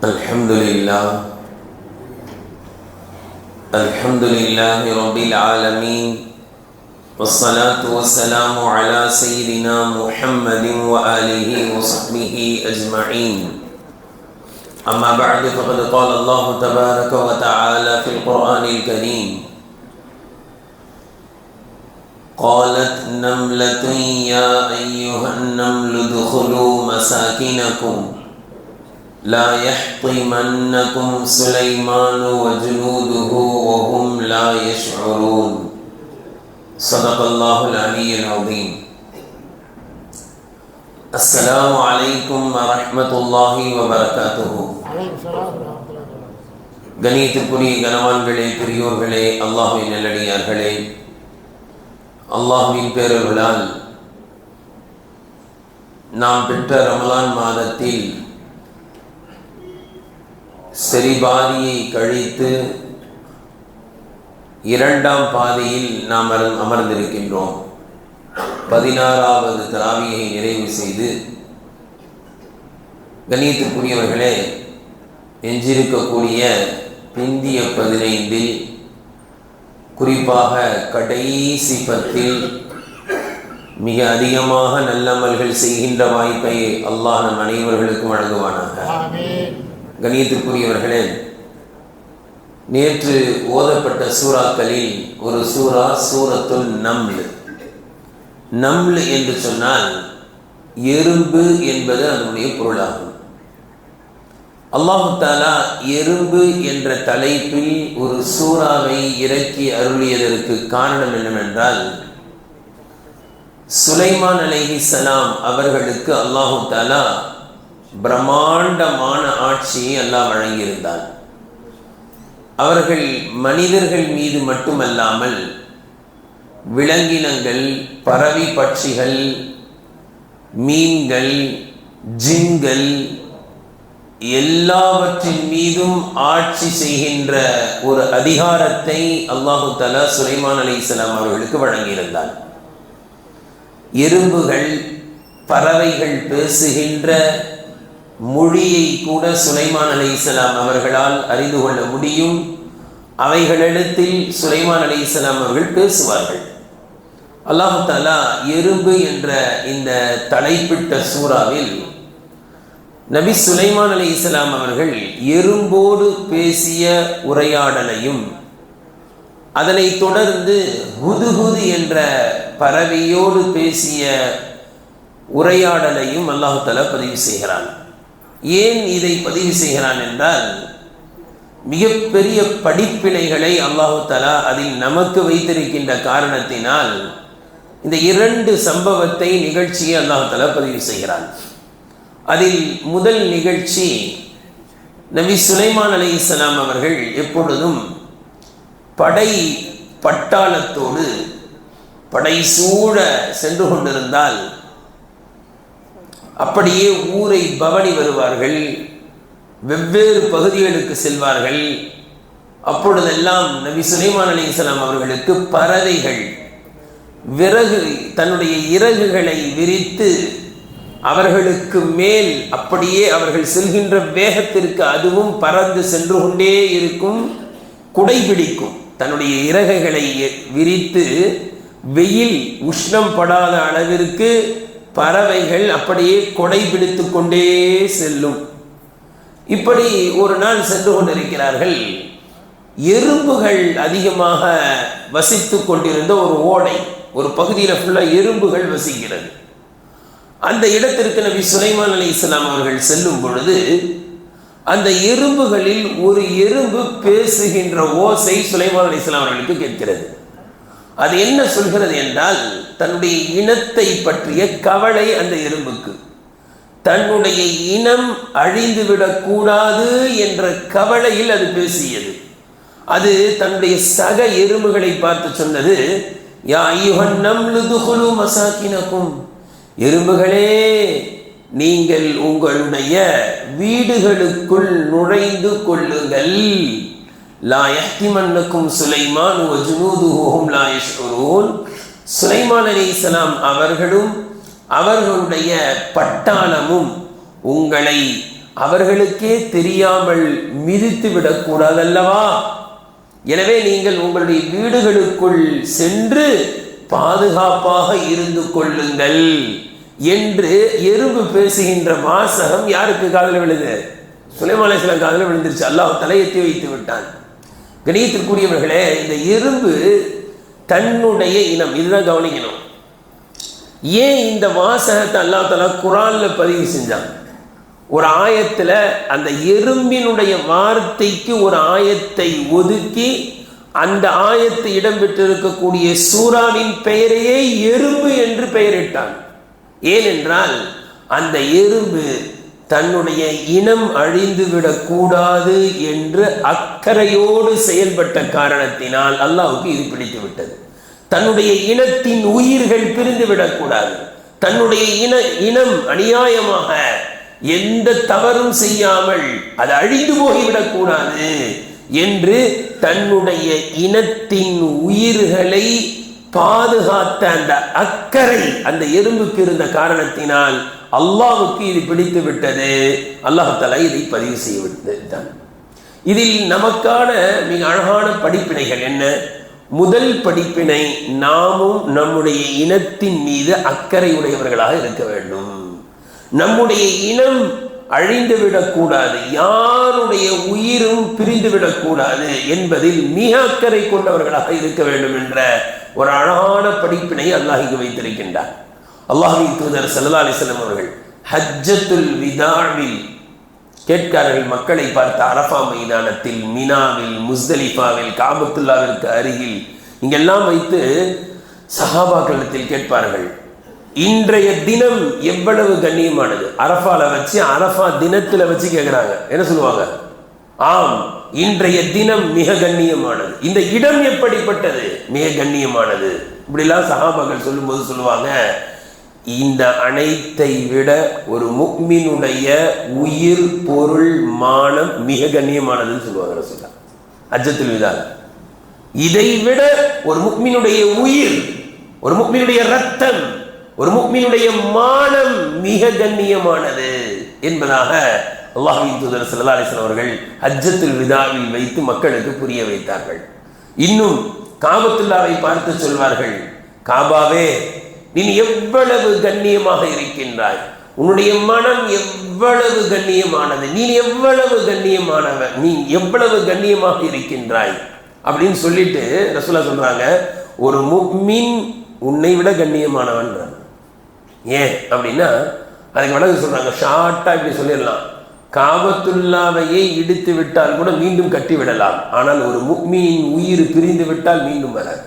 الحمد لله رب العالمين والصلاة والسلام على سيدنا محمد وآله وصحبه أجمعين أما بعد فقد قال الله تبارك وتعالى في القرآن الكريم قالت نملة يا أيها النمل ادخلوا مساكنكم لا يحطمنكم سليمان وجنوده وهم لا يشعرون صدق الله العلي العظيم. السلام عليكم ورحمة الله وبركاته. கணியத்திற்குரிய கனவான்களே, பெரியோர்களே, அல்லாஹ்வின் நல்லடியார்களே, அல்லாஹ்வின் பேரருளால் நாம் பெற்ற ரமலான் மாதத்தில் சரிபாதியை கழித்து இரண்டாம் பாதியில் நாம் அமர்ந்திருக்கின்றோம். 16வது தராவியை நிறைவு செய்து கணியத்திற்குரியவர்களே, எஞ்சிருக்கக்கூடிய பிந்திய 15இல் குறிப்பாக கடைசி 10இல் மிக அதிகமாக நல்லமல்கள் செய்கின்ற வாய்ப்பை அல்லாஹ் நம் அனைவர்களுக்கும் வழங்குவானாக. கணியத்திற்குரியவர்களே, நேற்று ஓதப்பட்ட சூறாக்களில் ஒரு சூரா சூரத்துல் நம்ல். நம்ல் என்று சொன்னால் எறும்பு என்பது அதனுடைய பொருளாகும். அல்லாஹு தஆலா எறும்பு என்ற தலைப்பில் ஒரு சூறாவை இறக்கி அருளியதற்கு காரணம் என்னவென்றால், சுலைமான் அலைஹிஸ்ஸலாம் அவர்களுக்கு அல்லாஹு தஆலா பிரம்மாண்டமான ஆட்சியை அல்லாஹ் வழங்கியிருந்தார். அவர்கள் மனிதர்கள் மீது மட்டுமல்லாமல் விலங்கினங்கள், பறவை, பட்சிகள், மீன்கள், ஜின்கள் எல்லாவற்றின் மீதும் ஆட்சி செய்கின்ற ஒரு அதிகாரத்தை அல்லாஹு தஆலா சுலைமான் அலைஹிஸ்ஸலாம் அவர்களுக்கு வழங்கியிருந்தார். எறும்புகள், பறவைகள் பேசுகின்ற மொழியை கூட சுலைமான் அலைஹிஸ்ஸலாம் அவர்களால் அறிந்து கொள்ள முடியும். அவைகளிடத்தில் சுலைமான் அலைஹிஸ்ஸலாம் அவர்கள் பேசுவார்கள். அல்லாஹு தஆலா எறும்பு என்ற இந்த தலைப்பிட்ட சூறாவில் நபி சுலைமான் அலைஹிஸ்ஸலாம் அவர்கள் எறும்போடு பேசிய உரையாடலையும், அதனைத் தொடர்ந்து ஹுதுஹுது என்ற பறவையோடு பேசிய உரையாடலையும் அல்லாஹு தஆலா பதிவு செய்கிறான். ஏன் இதை பதிவு செய்கிறான் என்றால், மிகப்பெரிய படிப்பினைகளை அல்லாஹு தஆலா அதில் நமக்கு வைத்திருக்கின்ற காரணத்தினால் இந்த 2 சம்பவத்தை, நிகழ்ச்சியை அல்லாஹு தஆலா பதிவு செய்கிறான். அதில் முதல் நிகழ்ச்சி, நபி சுலைமான் அலைஹிஸ்ஸலாம் அவர்கள் எப்பொழுதும் படை பட்டாளத்தோடு படை சூழ சென்று கொண்டிருந்தால் அப்படியே ஊரை பவனி வருவார்கள், வெவ்வேறு பகுதிகளுக்கு செல்வார்கள். அப்பொழுதெல்லாம் நபி சுலைமான் அலைஹிஸ்ஸலாம் அவர்களுக்கு பறவைகள் தன்னுடைய இறகுகளை விரித்து அவர்களுக்கு மேல் அப்படியே அவர்கள் செல்கின்ற வேகத்திற்கு அதுவும் பறந்து சென்று கொண்டே இருக்கும், குடைபிடிக்கும். தன்னுடைய இறகுகளை விரித்து வெயில் உஷ்ணம் படாத அளவிற்கு பறவைகள் அப்படியே கொடை பிடித்து கொண்டே செல்லும். இப்படி ஒரு நாள் சென்று கொண்டிருக்கிறார்கள். எறும்புகள் அதிகமாக வசித்து கொண்டிருந்த ஒரு ஓடை, ஒரு பகுதியில் ஃபுல்லாக எறும்புகள் வசிக்கிறது. அந்த இடத்திற்கு நபி சுலைமான் அலைஹிஸ்ஸலாம் அவர்கள் செல்லும் பொழுது அந்த எறும்புகளில் ஒரு எறும்பு பேசுகின்ற ஓசை சுலைமான் அலைஹிஸ்ஸலாம் அவர்களுக்கு கேட்கிறது. அது என்ன சொல்கிறது என்றால், தன்னுடைய இனத்தை பற்றிய கவலை அந்த எறும்புக்கு, தன்னுடைய இனம் அழிந்துவிடக்கூடாது என்ற கவலையில் அது பேசியது. அது தன்னுடைய சக எறும்புகளை பார்த்து சொன்னது, யா அய்யுஹன் நம்லு துகுலு மசாக்கினக்கும், எறும்புகளே, நீங்கள் உங்களுடைய வீடுகளுக்குள் நுழைந்து கொள்ளுங்கள். லா யஹ்திமன்னக்கும் சுலைமான் வ ஜுனூதுஹு ஹும் லா யஷ்உரூன். சுலைமான் அலைஹிஸ்ஸலாம் அவர்களும் அவர்களுடைய பட்டாளமும் உங்களை அவர்களுக்கே தெரியாமல் மிதித்து விடக்கூடாது அல்லவா? எனவே நீங்கள் உங்களுடைய வீடுகளுக்குள் சென்று பாதுகாப்பாக இருந்து கொள்ளுங்கள் என்று எறும்பு பேசுகின்ற வாசகம் யாருக்கு காதில் விழுது? சுலைமான் அலைஹிஸ்ஸலாம் காதில் விழுந்துருச்சு. அல்லாஹ் தலையெத்தி வைத்து விட்டான். கணியத்திற்குரியவர்களே, இந்த எறும்பு தன்னுடைய இனம், இதுதான் கவனிக்கணும். ஏன் இந்த வாசகத்தை அல்லாஹ் தஆலா குர்ஆன்ல பதிவு செஞ்சான்? ஒரு ஆயத்துல அந்த எறும்பினுடைய வார்த்தைக்கு ஒரு ஆயத்தை ஒதுக்கி அந்த ஆயத்து இடம்பெற்றிருக்கக்கூடிய சூராவின் பெயரையே எறும்பு என்று பெயரிட்டான். ஏனென்றால் அந்த எறும்பு தன்னுடைய இனம் அழிந்துவிடக் கூடாது என்று அக்கறையோடு செயல்பட்ட காரணத்தினால் அல்லாஹ்வுக்கு இது பிடித்து விட்டது. தன்னுடைய இனத்தின் உயிர்கள் பிரிந்துவிடக்கூடாது, தன்னுடைய இனம் அநியாயமாக எந்த தவறும் செய்யாமல் அது அழிந்து போய்விடக்கூடாது என்று தன்னுடைய இனத்தின் உயிர்களை பாதுகாத்த அந்த அக்கறை அந்த எறும்புக்கு இருந்த காரணத்தினால் அல்லாஹ்வுக்கு இது பிடித்து விட்டது. அல்லாஹ் தஆலா இதை பதிவு செய்ய விட்டான். இதில் நமக்கான மிக அழகான படிப்பினைகள் என்ன? முதல் படிப்பினை, நாமும் நம்முடைய இனத்தின் மீது அக்கறை உடையவர்களாக இருக்க வேண்டும். நம்முடைய இனம் அழிந்துவிடக்கூடாது, யாருடைய உயிரும் பிரிந்துவிடக்கூடாது என்பதில் மிக அக்கறை கொண்டவர்களாக இருக்க வேண்டும் என்ற ஒரு அழகான படிப்பினை அல்லாஹ் இங்கு வைத்திருக்கின்றார். அல்லாஹ்வின் தூதர் ஸல்லல்லாஹு அலைஹி வஸல்லம் அவர்கள் ஹஜ்ஜத்துல் விதாவில் கேட்கிறார்கள். மக்களை பார்த்த அரஃபா மைதானத்தில், மினாவில், முஸ்தலிஃபாவில், காபத்துல்லாவிற்கு அருகில் இங்கெல்லாம் வைத்து சஹாபாக்களிடத்தில் கேட்பார்கள், இன்றைய தினம் எவ்வளவு கண்ணியமானது? அரஃபால வச்சு, அரஃபா தினத்துல வச்சு கேட்கிறாங்க. என்ன சொல்லுவாங்க? ஆம், இன்றைய தினம் மிக கண்ணியமானது. இந்த இடம் எப்படிப்பட்டது? மிக கண்ணியமானது. இப்படிலாம் சஹாபாக்கள் சொல்லும்போது சொல்லுவாங்க, இந்த அனைத்தை விட ஒரு முஃமினுடைய உயிர், பொருள், மானம் மிக கண்ணியமானதுன்னு சொல்லுவாங்க ரசூலுல்லாஹ் ஹஜ்ஜத்துல் விதா. இதை விட ஒரு முஃமினுடைய உயிர், ஒரு முஃமினுடைய ரத்தம், ஒரு முஃமினுடைய மானம் மிக கண்ணியமானது என்பதாக அல்லாஹ்வின் தூதர் ஸல்லல்லாஹு அலைஹி வஸல்லம் அவர்கள் ஹஜ்ஜத்துல் விதாவில் வைத்து மக்களுக்கு புரிய வைத்தார்கள். இன்னும் காபத்துல்லாவை பார்த்து சொல்வார்கள், காபாவே, நீ எவ்வளவு கண்ணியமாக இருக்கின்றாய், உன்னுடைய மனம் எவ்வளவு கண்ணியமானது, நீ எவ்வளவு கண்ணியமானவன், நீ எவ்வளவு கண்ணியமாக இருக்கின்றாய் அப்படின்னு சொல்லிட்டு ரசூலுல்லாஹ் சொல்றாங்க, ஒரு முஃமின் உன்னை விட கண்ணியமானவன். ஏன் அப்படின்னா அதுக்கு விளக்கம் சொல்றாங்க. ஷார்ட்டா இப்படி சொல்லிடலாம், காபத்துல்லாவையே இடித்து விட்டால் கூட மீண்டும் கட்டி விடலாம், ஆனால் ஒரு முஃமினின் உயிர் பிரிந்து விட்டால் மீண்டும் வராது.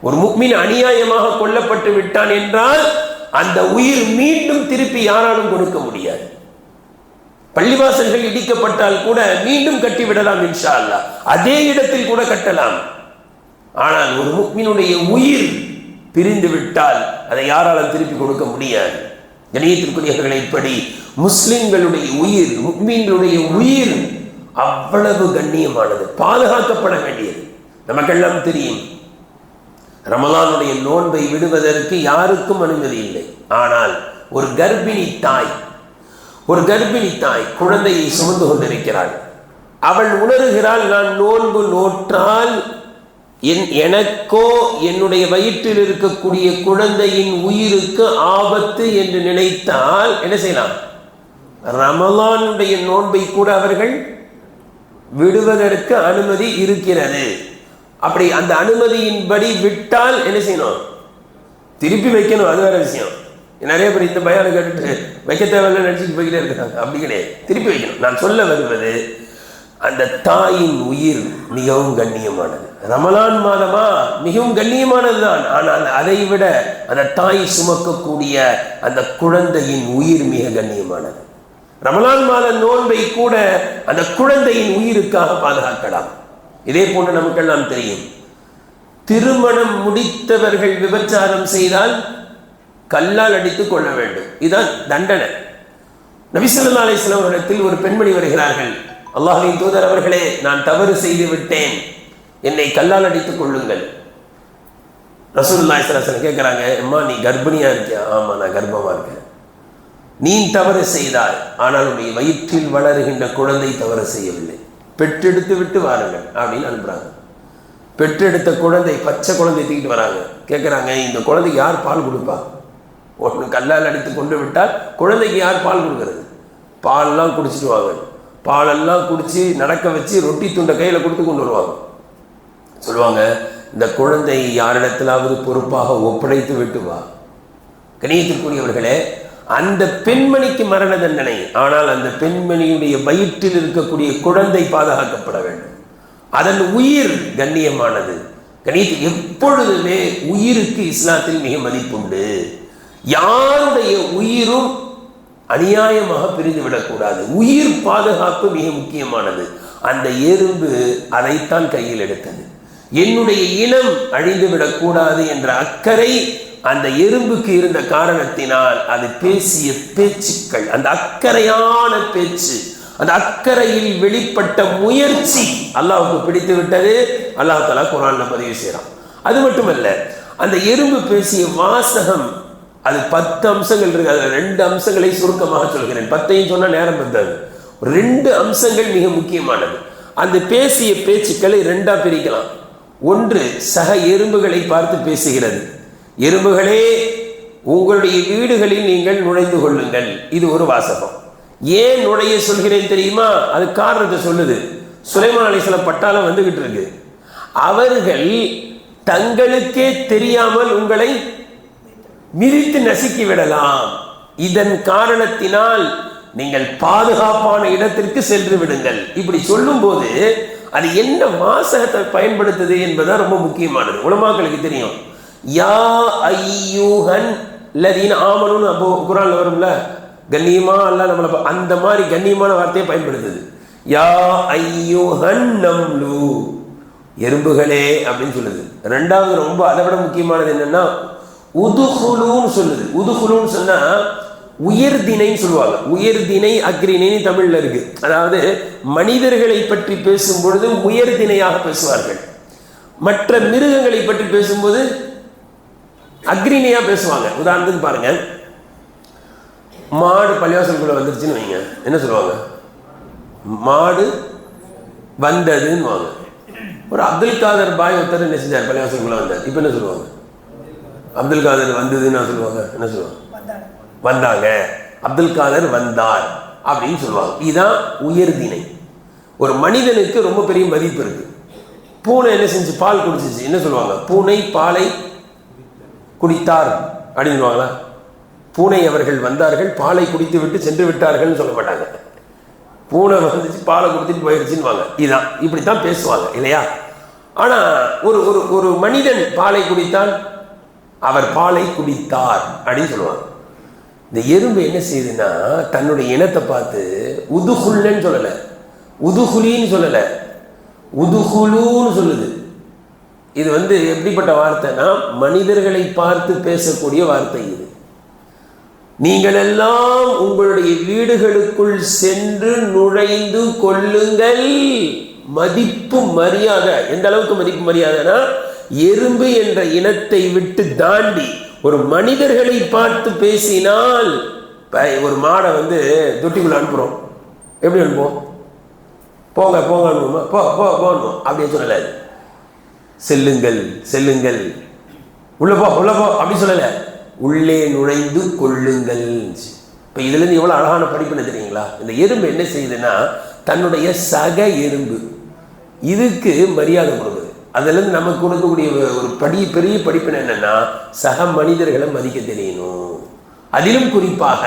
ஒரு முஃமின் அநியாயமாக கொல்லப்பட்டு விட்டான் என்றால் அந்த உயிர் மீண்டும் திருப்பி யாராலும் கொடுக்க முடியாது. பள்ளிவாசல்கள் இடிக்கப்பட்டால் கூட மீண்டும் கட்டிவிடலாம் இன்ஷா அல்லாஹ், அதே இடத்தில் கூட கட்டலாம். ஆனால் ஒரு முஃமினுடைய உயிர் பிரிந்து விட்டால் அதை யாராலும் திருப்பி கொடுக்க முடியாது. கணியத்திற்குரியவர்களை, இப்படி முஸ்லிம்களுடைய உயிர், முஃமின்களுடைய உயிர் அவ்வளவு கண்ணியமானது, பாதுகாக்கப்பட வேண்டியது. நமக்கெல்லாம் தெரியும், ரமலானுடைய நோன்பை விடுவதற்கு யாருக்கும் அனுமதி இல்லை. ஆனால் ஒரு கர்ப்பிணி தாய் குழந்தையை சுமந்து கொண்டிருக்கிறாள். அவள் உணர்கிறாள், நான் நோன்பு நோற்றால் எனக்கோ என்னுடைய வயிற்றில் இருக்கக்கூடிய குழந்தையின் உயிருக்கு ஆபத்து என்று நினைத்தால் என்ன செய்யலாம்? ரமலானுடைய நோன்பை கூட அவர்கள் விடுவதற்கு அனுமதி இருக்கிறது. அப்படி அந்த அனுமதியின்படி விட்டால் என்ன செய்யணும்? திருப்பி வைக்கணும், அது வேற விஷயம். நிறைய பேர் இந்த பயானை கேட்டுட்டு வைக்க தேவையில்லை நினைச்சிட்டு போய்கிட்டே இருக்காங்க. அப்படி கிடையாது, திருப்பி வைக்கணும். நான் சொல்ல வருவது, அந்த தாயின் உயிர் மிகவும் கண்ணியமானது. ரமலான் மாதமா மிகவும் கண்ணியமானதுதான், ஆனால் அதை விட அந்த தாய் சுமக்கக்கூடிய அந்த குழந்தையின் உயிர் மிக கண்ணியமானது. ரமலான் மாத நோன்பை கூட அந்த குழந்தையின் உயிருக்காக பாதுகாக்கலாம். இதே போன்று நமக்கெல்லாம் தெரியும், திருமணம் முடித்தவர்கள் விபச்சாரம் செய்தால் கல்லால் அடித்துக் கொள்ள வேண்டும், இதுதான் தண்டனை. நபி ஸல்லல்லாஹு அலைஹி வஸல்லம் அவர்களிடத்தில் ஒரு பெண்மணி வருகிறார்கள், அல்லாஹ்வின் தூதர் அவர்களே, நான் தவறு செய்து விட்டேன், என்னை கல்லால் அடித்துக் கொள்ளுங்கள். ரசூலுல்லாஹி ஸல்லல்லாஹு அலைஹி வஸல்லம் கேட்கிறாங்க, அம்மா நீ கர்ப்பிணியா இருக்கியா? ஆமா, நான் கர்ப்பமா இருக்கேன். நீ தவறு செய்தாய், ஆனால் உன்னுடைய வயிற்றில் வளருகின்ற குழந்தை தவறு செய்யவில்லை, பெற்றெடுத்து விட்டு வாருங்கள் அப்படின்னு அனுப்புறாங்க. பெற்றெடுத்த குழந்தை, பச்சை குழந்தை தூக்கிட்டு வராங்க. கேட்குறாங்க, இந்த குழந்தைக்கு யார் பால் கொடுப்பா? ஒன்று கல்லால் அடித்து கொண்டு விட்டால் குழந்தைக்கு யார் பால் கொடுக்கறது? பால்லாம் குடிச்சிட்டு வாங்க. பாலெல்லாம் குடித்து நடக்க வச்சு ரொட்டி துண்டை கையில் கொடுத்து கொண்டு வருவாங்க. சொல்லுவாங்க, இந்த குழந்தை யாரிடத்திலாவது பொறுப்பாக ஒப்படைத்து விட்டு வா. கணியத்திற்குரியவர்களே, அந்த பெண்மணிக்கு மரண தண்டனை, ஆனால் அந்த பெண்மணியுடைய வயிற்றில் இருக்கக்கூடிய குழந்தை பாதுகாக்கப்பட வேண்டும். அதன் உயிர் கண்ணியமானது. கணியத்தில் எப்பொழுதுமே உயிருக்கு இஸ்லாத்தில் மிக மதிப்புண்டு. யாருடைய உயிரும் அநியாயமாக பிரிந்து விடக்கூடாது. உயிர் பாதுகாப்பு மிக முக்கியமானது. அந்த எறும்பு அதைத்தான் கையில் எடுத்தது. என்னுடைய இனம் அழிந்துவிடக்கூடாது என்ற அக்கறை அந்த எறும்புக்கு இருந்த காரணத்தினால் அது பேசிய பேச்சுக்கள், அந்த அக்கறையான பேச்சு, அந்த அக்கறையில் வெளிப்பட்ட முயற்சி அல்லாஹ்வுக்கு பிடித்து விட்டது. அல்லாஹ் தஆலா குர்ஆன்ல பதிவு செய்கிறான். அது மட்டுமல்ல, அந்த எறும்பு பேசிய வாசகம் அது 10 அம்சங்கள் இருக்கு. அதில் 2 அம்சங்களை சுருக்கமாக சொல்கிறேன். 10ஐயும் சொன்னால் நேரம் பத்தாது. 2 அம்சங்கள் மிக முக்கியமானது. அந்த பேசிய பேச்சுக்களை 2ஆ பிரிக்கலாம். ஒன்று, சக எறும்புகளை பார்த்து பேசுகிறது. எறும்புகளே, உங்களுடைய வீடுகளில் நீங்கள் நுழைந்து கொள்ளுங்கள். இது ஒரு வாசகம். ஏன் நுழைய சொல்கிறேன் தெரியுமா? அது காரணத்தை சொல்லுது. சுலைமான் அலைஹிஸ்ஸலாம் பட்டாளம் வந்துகிட்டு இருக்கு. அவர்கள் தங்களுக்கே தெரியாமல் உங்களை மிதித்து நசுக்கி விடலாம். இதன் காரணத்தினால் நீங்கள் பாதுகாப்பான இடத்திற்கு சென்று விடுங்கள். இப்படி சொல்லும் போது அது என்ன வாசகத்தை பயன்படுத்துது என்பதுதான் ரொம்ப முக்கியமானது. உலமாக்களுக்கு தெரியும். யா ஐயூஹன் லதீன ஆமனுன்னு அப்போ குர்ஆன்ல வரும்ல, கண்ணியமா அல்லாஹ் நம்மளை அந்த மாதிரி கண்ணியமான வார்த்தையை பயன்படுத்துது. யா ஐயூஹன் நம்லு, எறும்புகளே அப்படின்னு சொல்லுது. ரெண்டாவது ரொம்ப அதை விட முக்கியமானது என்னன்னா உதுகுலுன்னு சொல்லுது. உதுகுலுன்னு சொன்னா உயர்தினைன்னு சொல்லுவாங்க. உயர்தினை அக்ரிணைன்னு தமிழ்ல இருக்கு. அதாவது மனிதர்களை பற்றி பேசும் பொழுது உயர்தினையாக பேசுவார்கள். மற்ற மிருகங்களை பற்றி பேசும்போது அக்ரிணையா பேசுவாங்க. உதாரணத்துக்கு பாருங்க, மாடு பள்ளிவாசலுக்குள்ள வந்துருச்சுன்னு வைங்க, என்ன சொல்லுவாங்க? மாடு வந்ததுன்னு வாங்க. ஒரு அப்துல் காதர் பாய் ஒருத்தர் என்ன செஞ்சார்? பள்ளிவாசலுக்குள்ள வந்தார். இப்போ என்ன சொல்லுவாங்க? அப்துல் காதர் வந்ததுன்னு சொல்லுவாங்க. என்ன சொல்லுவாங்க? வந்தாங்க, அப்துல் காதர் வந்தார் அப்படின்னு சொல்லுவாங்க. இதுதான் உயர்தினை. ஒரு மனிதனுக்கு ரொம்ப பெரிய மதிப்பு இருக்கு. பூனை என்ன செஞ்சு? பால் குடிச்சிச்சு. என்ன சொல்லுவாங்க? பூனை பாலை குடித்தார் அப்படின்னு சொல்லுவாங்களா? பூனை அவர்கள் வந்தார்கள், பாலை குடித்து விட்டு சென்று விட்டார்கள் சொல்ல மாட்டாங்க. பூனை வந்துச்சு, பாலை குடித்துட்டு போயிடுச்சுன்னு வாங்க. இதுதான், இப்படித்தான் பேசுவாங்க இல்லையா? ஆனா ஒரு ஒரு மனிதன் பாலை குடித்தால் அவர் பாலை குடித்தார் அப்படின்னு சொல்லுவாங்க. இந்த எறும்பு என்ன செய்யுதுன்னா, தன்னுடைய இனத்தை பார்த்து உதுகுல்லன்னு சொல்லலை, உதுகுலின்னு சொல்லலை, உதுகுலுன்னு சொல்லுது. இது எப்படிப்பட்ட வார்த்தைனா மனிதர்களை பார்த்து பேசக்கூடிய வார்த்தை இது. நீங்கள் எல்லாம் உங்களுடைய வீடுகளுக்குள் சென்று நுழைந்து கொள்ளுங்கள். மதிப்பு மரியாதை எந்த அளவுக்கு மதிப்பு மரியாதைனா, எறும்பு என்ற இனத்தை விட்டு தாண்டி ஒரு மனிதர்களை பார்த்து பேசினால், ஒரு மாடை தொட்டிக்குள்ள அனுப்புறோம், எப்படி அனுப்புவோம்? போங்க போங்க அனுப்புமா? போ போ போகணும் அப்படின்னு சொல்லலை. செல்லுங்கள் செல்லுங்கள், உள்ள போ உள்ள போ அப்படின்னு சொல்லலை, உள்ளே நுழைந்து கொள்ளுங்கள். இப்போ இதுலேருந்து எவ்வளோ அழகான படிப்புன்னு தெரியுங்களா? இந்த எறும்பு என்ன செய்யுதுன்னா, தன்னுடைய சக எறும்பு இதுக்கு மரியாதை கொடுக்குது. அதுலேருந்து நமக்கு கொடுக்கக்கூடிய ஒரு பெரிய படிப்பு என்னன்னா, சக மனிதர்களை மதிக்க தெரியணும். அதிலும் குறிப்பாக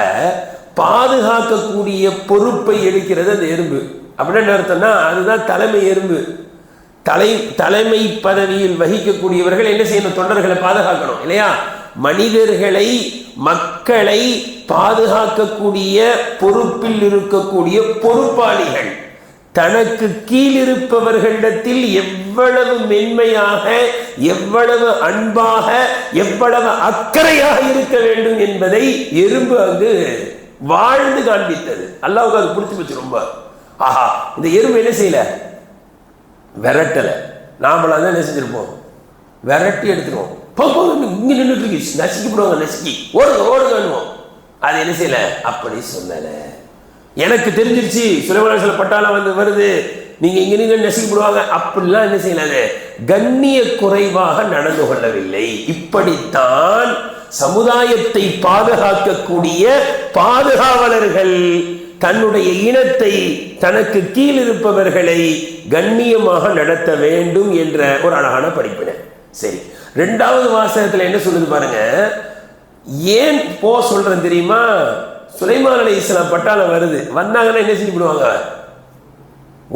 பாதுகாக்கக்கூடிய பொறுப்பை எடுக்கிறது அந்த எறும்பு. அப்படின்னு அர்த்தம்னா அதுதான் தலைமை எறும்பு. தலைமை பதவியில் வகிக்கக்கூடியவர்கள் என்ன செய்யணும்? தொண்டர்களை பாதுகாக்கணும் இல்லையா? மனிதர்களை, மக்களை பாதுகாக்கக்கூடிய பொறுப்பில் இருக்கக்கூடிய பொறுப்பாளிகள் தனக்கு கீழிருப்பவர்களிடத்தில் எவ்வளவு மென்மையாக, எவ்வளவு அன்பாக, எவ்வளவு அக்கறையாக இருக்க வேண்டும் என்பதை எறும்பு அங்கு வாழ்ந்து காண்பித்தது. அல்லாஹ்வுக்கு அது பிடிச்சி போச்சு ரொம்ப. ஆஹா, இந்த எறும்பு என்ன செய்யல? விரட்டலை. நாமளா தான் என்ன செஞ்சிருப்போம்? விரட்டி எடுத்துருவோம். இங்கே நின்றுட்டு இருக்கு, நசுக்கி போடுவாங்க, நசுக்கி ஓடுங்க ஓடுங்க. அது என்ன செய்யல, அப்படி சொல்லல. எனக்கு தெரிஞ்சிருச்சு சுலைமான் பட்டாளம் வருது, நீங்க இங்க நீங்க நெசிக்கப்படுவாங்க, அப்படிலாம் என்ன செய்யல, கண்ணிய குறைவாக நடந்து கொள்ளவில்லை. இப்படித்தான் சமுதாயத்தை பாதுகாக்கக்கூடிய பாதுகாவலர்கள் தன்னுடைய இனத்தை, தனக்கு கீழ் இருப்பவர்களை கண்ணியமாக நடத்த வேண்டும் என்ற ஒரு அழகான படிப்பினை. சரி, 2வது வாசகத்தில் என்ன சொல்லுது பாருங்க. ஏன் சொல்றேன் தெரியுமா? சுலைமான் அலைஹிஸ்ஸலாம் பட்டாளம் வருது, வந்தாங்கன்னா என்ன செஞ்சுடுவாங்க,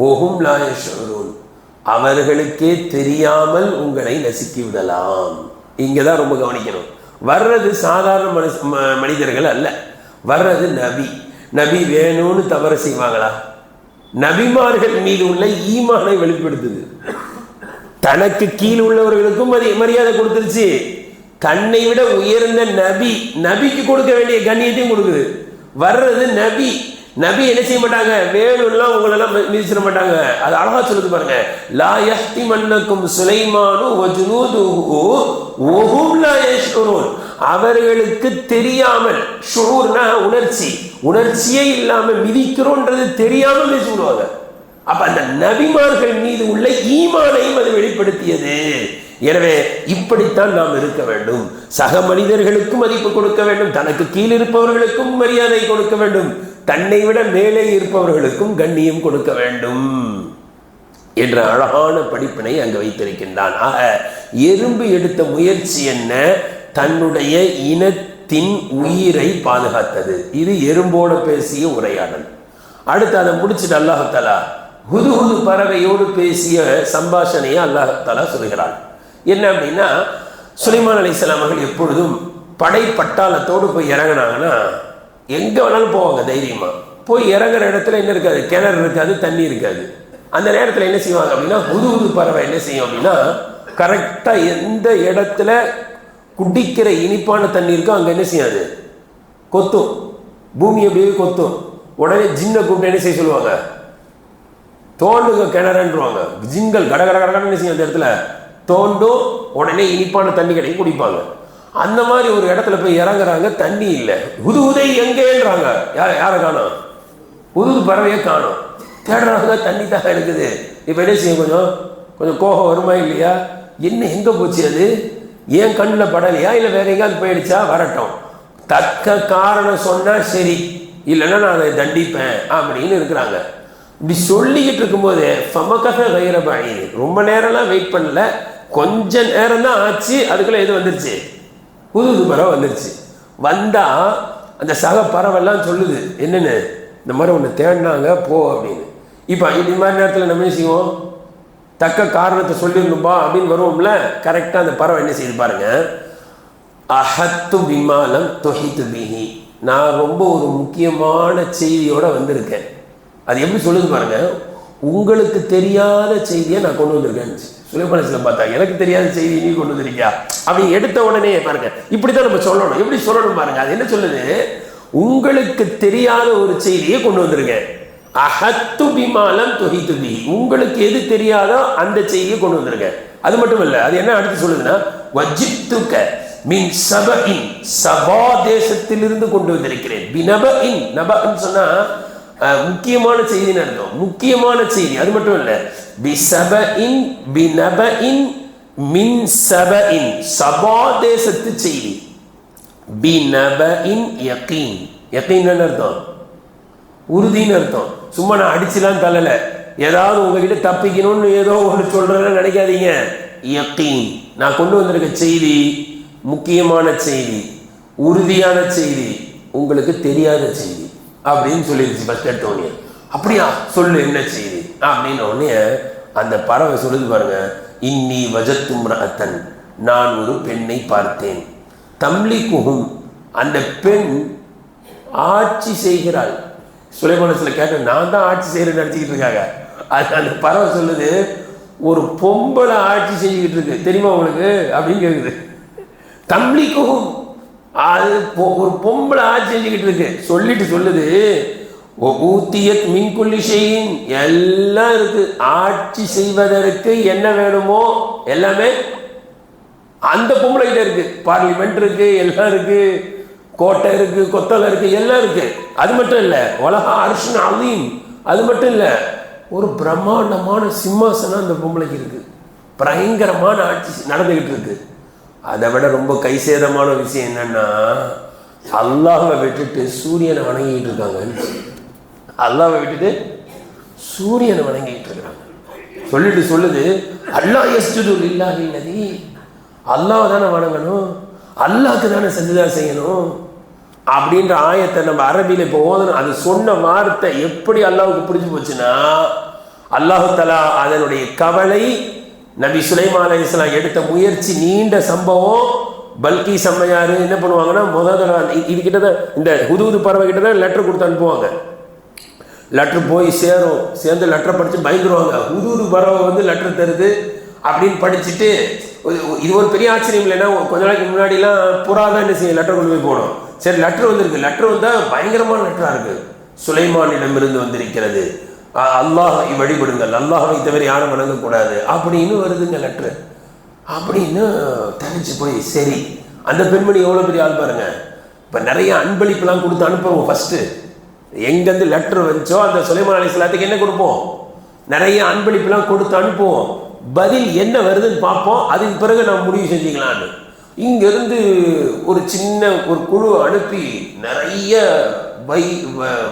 ஓஹும் லா யஷ்உரூன், அவர்களுக்கே தெரியாமல் உங்களை நசுக்கி விடலாம். இங்கதான் ரொம்ப கவனிக்கணும். வர்றது சாதாரண மனிதர்கள் அல்ல, வர்றது நபி. நபி வேணும்னு தவறு செய்வாங்களா? நபிமார்கள் மீது உள்ள ஈமானை வெளிப்படுத்துது. தனக்கு கீழ் உள்ளவர்களுக்கும் மரியாதை கொடுத்துருச்சு. தன்னை விட உயர்ந்த நபிக்கு கொடுக்க வேண்டிய கண்ணியத்தையும் கொடுக்குது. வர்றது நபி. நபி என்ன செய்ய மாட்டாங்க, வேணும்லாம் உங்களெல்லாம் மிதிச்சிட மாட்டாங்க. அது அழகா சொல்லுது பாருங்க. லா யஹ்திமன்னக்கும் சுலைமானு வஜ்னூதுஹு வஹும் லா யஷ்உரூன், அவர்களுக்கு தெரியாமல், ஷுஊர்னா உணர்ச்சியே இல்லாம மிதிக்கிறோன்றது தெரியாம மிதிச்சு விடுவாங்க. அப்ப அந்த நபிமார்கள் மீது உள்ள ஈமானையும் அது வெளிப்படுத்தியது. எனவே இப்படித்தான் நாம் இருக்க வேண்டும். சக மனிதர்களுக்கும் மதிப்பு கொடுக்க வேண்டும், தனக்கு கீழ் இருப்பவர்களுக்கும் மரியாதை கொடுக்க வேண்டும், தன்னை விட மேலே இருப்பவர்களுக்கும் கண்ணியம் கொடுக்க வேண்டும் என்ற அழகான படிப்பினை அங்கு வைத்திருக்கின்றான். ஆக எறும்பு எடுத்த முயற்சி என்ன? தன்னுடைய இனத்தின் உயிரை பாதுகாத்தது. இது எறும்போட பேசிய உரையாடல். அடுத்து அதை முடிச்சுட்டு அல்லாஹ் தஆலா ஹுதுஹுது பறவையோடு பேசிய சம்பாஷணையை அல்லாஹ் தஆலா சொல்கிறான். என்ன அப்படின்னா, சுலைமான் அலைஹிஸ்ஸலாம் அவர்கள் எப்பொழுதும் படை பட்டாளத்தோடு போய் இறங்கினாங்கன்னா எங்கே வேணாலும் போவாங்க. தைரியமாக போய் இறங்குற இடத்துல என்ன இருக்காது, கிணறு இருக்காது, தண்ணி இருக்காது. அந்த நேரத்தில் என்ன செய்வாங்க அப்படின்னா, ஹுதுஹுது பறவை என்ன செய்யும் அப்படின்னா, கரெக்டாக எந்த இடத்துல குடிக்கிற இனிப்பான தண்ணி இருக்கோ அங்கே என்ன செய்யாது, கொத்தும். பூமி அப்படியே கொத்தும். உடனே ஜின்னை கூப்பிட்டு என்ன செய்ய சொல்லுவாங்க, தோண்டுங்க கிணறுன்றுவாங்க. ஜின்கள் கடகடன்னு என்ன செய்யும், அந்த இடத்துல தோண்டும். உடனே இனிப்பான தண்ணி கிடைக்கும், குடிப்பாங்க. அந்த மாதிரி ஒரு இடத்துல போய் இறங்குறாங்க, தண்ணி இல்லை. ஹுதுஹுதை எங்கேன்றாங்க, யாரை காணோம், ஹுதுஹுது பறவையை காணோம். தேடுறாங்க, தண்ணி தான் இருக்குது. இப்போ என்ன செய்யும், கொஞ்சம் கோபம் வருமா இல்லையா? என்ன எங்கே போச்சு, அது ஏன் கண்ணில் படலையா, இல்லை வேற எங்கேயாவது போயிடுச்சா? வரட்டும், தக்க காரணம் சொன்னால் சரி, இல்லைன்னா நான் அதை தண்டிப்பேன் அப்படின்னு இருக்கிறாங்க. இப்படி சொல்லிக்கிட்டு இருக்கும்போது ஃபமகஸ கைர பஈத், ரொம்ப நேரம்லாம் வெயிட் பண்ணல, கொஞ்ச நேரம் தான் ஆச்சு. அதுக்குள்ளே எது வந்துருச்சு, ஹுதுஹுது பறவை வந்துருச்சு. வந்தால் அந்த சக பறவைலாம் சொல்லுது, என்னென்னு இந்த மாதிரி ஒன்று தேடினாங்க போ அப்படின்னு. இப்போ இந்த மாதிரி நேரத்தில் நம்ம என்ன செய்வோம், தக்க காரணத்தை சொல்லிடணும்பா அப்படின்னு வருவோம்ல. கரெக்டாக அந்த பறவை என்ன செய்யுது பாருங்க, அஹத்து விமானம் தொஹித்து பிஹி, நான் ரொம்ப ஒரு முக்கியமான செய்தியோடு வந்திருக்கேன். அது எப்படி சொல்லுது பாருங்க, உங்களுக்கு தெரியாத செய்தியை நான் கொண்டு வந்திருக்கேன். சுலைமான் பார்த்தா எனக்கு தெரியாத செய்தி நீ கொண்டு வந்திருக்கியா அப்படி எடுத்த உடனே பாருங்க, இப்படித்தான் நம்ம சொல்லணும். எப்படி சொல்லணும் பாருங்க, அது என்ன சொல்லுது, உங்களுக்கு தெரியாத ஒரு செய்தியை கொண்டு வந்திருக்கேன். அஹத்து பிமாலம் தொஹித்து பிஹி, உங்களுக்கு எது தெரியாதோ அந்த செய்தியை கொண்டு வந்திருக்கேன். அது மட்டும் இல்லை, அது என்ன அடுத்து சொல்லுதுன்னா, வஜித்துக மின் சபஇன், சபா தேசத்திலிருந்து கொண்டு வந்திருக்கிறேன். பினபஇன், நபன்னு சொன்னா முக்கியமான செய்தின்னு அர்த்தம், முக்கியமான செய்தி. அது மட்டும் இல்லை, பிசபஇன் பினபஇன் மின் சபஇன், சபா தேசத்து செய்தி. பினபஇன் யகீன், யகீன் அர்த்தம் உறுதின்னு அர்த்தம். சும்மா நான் அடிச்சுலாம் தள்ளல, ஏதாவது உங்ககிட்ட தப்பிக்கணும்னு ஏதோ ஒன்று சொல்றேன்னு நினைக்காதீங்க. யகீன், நான் கொண்டு வந்திருக்க செய்தி முக்கியமான செய்தி, உறுதியான செய்தி, உங்களுக்கு தெரியாத செய்தி அப்படின்னு சொல்லிடுச்சு ஃபர்ஸ்ட் எடுத்தோடனே. அப்படியா, சொல்லு என்ன செய்தி அப்படின்னு உடனே அந்த பறவை சொல்லுது பாருங்க, இன்னி வஜத்து இம்ரஅத்தன், நான் ஒரு பெண்ணை பார்த்தேன். தம்லிகுஹும், அந்த பெண் ஆட்சி செய்கிறாள். சுலைமான் கேட்ட, நான் தான் ஆட்சி செய்கிறேன்னு நினச்சிக்கிட்டு இருக்காங்க. அது அந்த பறவை சொல்லுது, ஒரு பொம்பளை ஆட்சி செஞ்சுக்கிட்டு இருக்கு தெரியுமா உங்களுக்கு அப்படின்னு கேட்குது. தம்லிகுஹும், அது ஒரு பொம்பளை ஆட்சி செஞ்சுக்கிட்டு இருக்கு. சொல்லிட்டு சொல்லுது, ஊத்தியத் மின் குல்லி ஷைஇன், எல்லாம் இருக்கு, ஆட்சி செய்வதற்கு என்ன வேணுமோ எல்லாமே அந்த பொம்பளை கிட்ட இருக்கு. பார்லிமெண்ட் இருக்கு, எல்லாம் இருக்கு, கோட்டை இருக்கு, கொத்தளம் இருக்கு, எல்லாம் இருக்கு. அது மட்டும் இல்லை, உலக அர்ஷன் அலீம், அது மட்டும் இல்லை, ஒரு பிரம்மாண்டமான சிம்மாசனம் அந்த பொம்பளைக்கு இருக்கு. பயங்கரமான ஆட்சி நடந்துகிட்டு இருக்கு. அதை விட ரொம்ப கைசேதமான விஷயம் என்னன்னா, அல்லாஹ்வை விட்டுட்டு சூரியனை வணங்கிட்டு இருக்காங்க. அல்லாஹ்வை விட்டுட்டு சூரியனை வணங்கிட்டு இருக்காங்க. சொல்லுது அல்லாஹ் யஸ்ஜுது லில்லாஹி அல்லதி, அல்லாஹ் தானே வணங்கணும், அல்லாஹ்க்கு தானே சஜ்தா செய்யணும் அப்படின்ற ஆயத்தை நம்ம அரபியில் இப்போ ஓதணும். அது சொன்ன வார்த்தை எப்படி அல்லாஹ்வுக்கு புரிஞ்சு போச்சுன்னா, அல்லாஹு தஆலா அதனுடைய கவலை, நபி சுலைமான் அலைஹிஸ்ஸலாம் எடுத்த முயற்சி, நீண்ட சம்பவம். பல்கீஸ் அம்மையார் என்ன பண்ணுவாங்கன்னா, இது கிட்ட தான், இந்த ஹுதூது பறவை கிட்ட தான் லெட்டர் கொடுத்து அனுப்புவாங்க. லெட்டர் போய் சேரும், சேர்ந்து லெட்டரை படித்து பயந்துருவாங்க. ஹுதூது பறவை வந்து லெட்டர் தருது அப்படின்னு படிச்சுட்டு, இது ஒரு பெரிய ஆச்சரியம் இல்லைன்னா, கொஞ்ச நாளைக்கு முன்னாடிலாம் புறா தான் என்ன செய்யும், லெட்டர் கொண்டு போய் போகணும். சரி, லெட்டர் வந்திருக்கு, லெட்டர் வந்தால் பயங்கரமான லெட்டராக இருக்குது. சுலைமானிடமிருந்து வந்திருக்கிறது, அல்லாஹை வழிபடுங்கள், அல்லாஹை தவிர யாரும் வணங்கக்கூடாது அப்படின்னு வருதுங்க லெட்ரு. அப்படின்னு தனிச்சு போய், சரி அந்த பெண்மணி எவ்வளோ பெரிய ஆள் பாருங்க. இப்போ நிறைய அன்பளிப்புலாம் கொடுத்து அனுப்புவோம். ஃபஸ்ட்டு எங்கேருந்து லெட்ரு வந்துச்சோ அந்த சுலைமான் அலைஹிஸ்ஸலாத்துக்கு என்ன கொடுப்போம், நிறைய அன்பளிப்புலாம் கொடுத்து அனுப்புவோம். பதில் என்ன வருதுன்னு பார்ப்போம், அதுக்கு பிறகு நான் முடிவு செஞ்சுக்கலான்னு. இங்கேருந்து ஒரு சின்ன ஒரு குழு அனுப்பி நிறைய